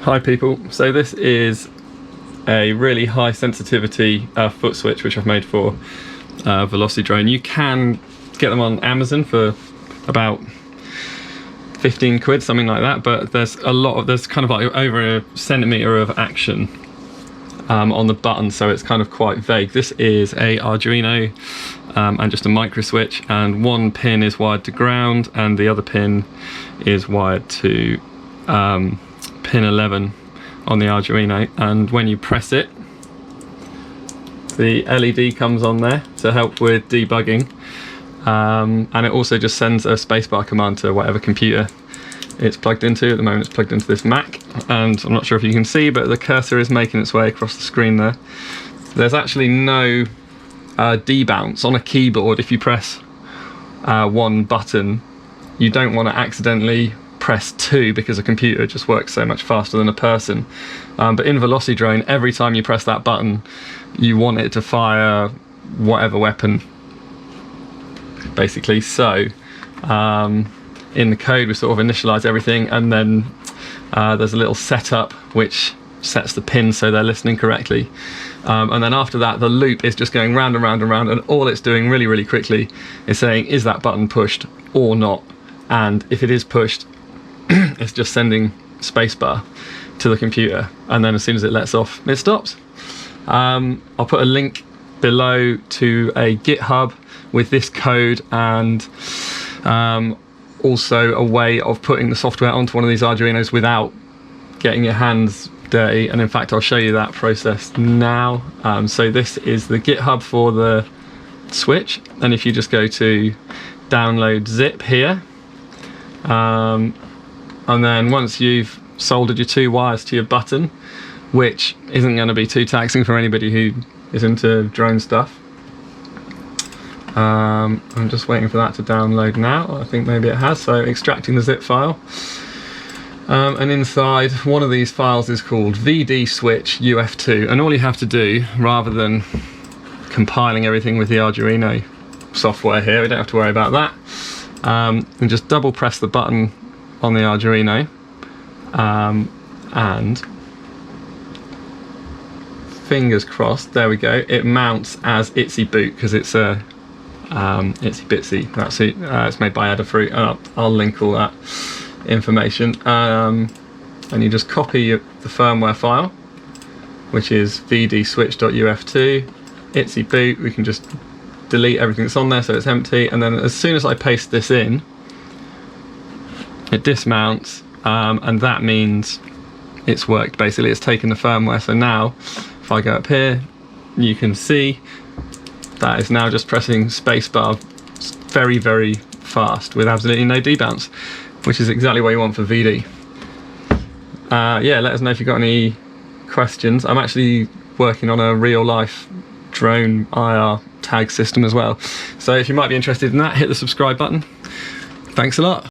Hi people, so this is a really high sensitivity foot switch which I've made for Velocidrone. You can get them on Amazon for about 15 quid, something like that, but there's kind of like over a centimetre of action on the button, so it's kind of quite vague. This is a Arduino and just a micro switch, and one pin is wired to ground and the other pin is wired to pin 11 on the Arduino, and when you press it the LED comes on there to help with debugging, and it also just sends a spacebar command to whatever computer it's plugged into. At the moment it's plugged into this Mac, and I'm not sure if you can see, but the cursor is making its way across the screen there. There's actually no debounce on a keyboard. If you press one button, you don't want to accidentally press 2 because a computer just works so much faster than a person. But in Velocidrone, every time you press that button, you want it to fire whatever weapon, basically. So in the code we sort of initialize everything, and then there's a little setup which sets the pins so they're listening correctly. And then after that, the loop is just going round and round and round, and all it's doing really quickly is saying, is that button pushed or not? And if it is pushed, it's just sending spacebar to the computer, and then as soon as it lets off, it stops. I'll put a link below to a GitHub with this code, and also a way of putting the software onto one of these Arduinos without getting your hands dirty, and in fact I'll show you that process now. So this is the GitHub for the switch, and if you just go to download zip here, and then once you've soldered your 2 wires to your button, which isn't going to be too taxing for anybody who is into drone stuff. I'm just waiting for that to download now. I think maybe it has. So extracting the zip file, and inside one of these files is called VD switch UF2, and all you have to do, rather than compiling everything with the Arduino software here, we don't have to worry about that, and just double press the button on the Arduino, and fingers crossed, there we go, it mounts as Itsy Boot because it's a Itsy Bitsy. That's it. It's made by Adafruit, and I'll link all that information. And you just copy the firmware file, which is vdswitch.uf2, Itsy Boot. We can just delete everything that's on there so it's empty, and then as soon as I paste this in, it dismounts, and that means it's worked. Basically it's taken the firmware. So now if I go up here, you can see that is now just pressing spacebar very fast with absolutely no debounce, which is exactly what you want for VD. Yeah, let us know if you've got any questions. I'm actually working on a real life drone IR tag system as well, so if you might be interested in that, hit the subscribe button. Thanks a lot.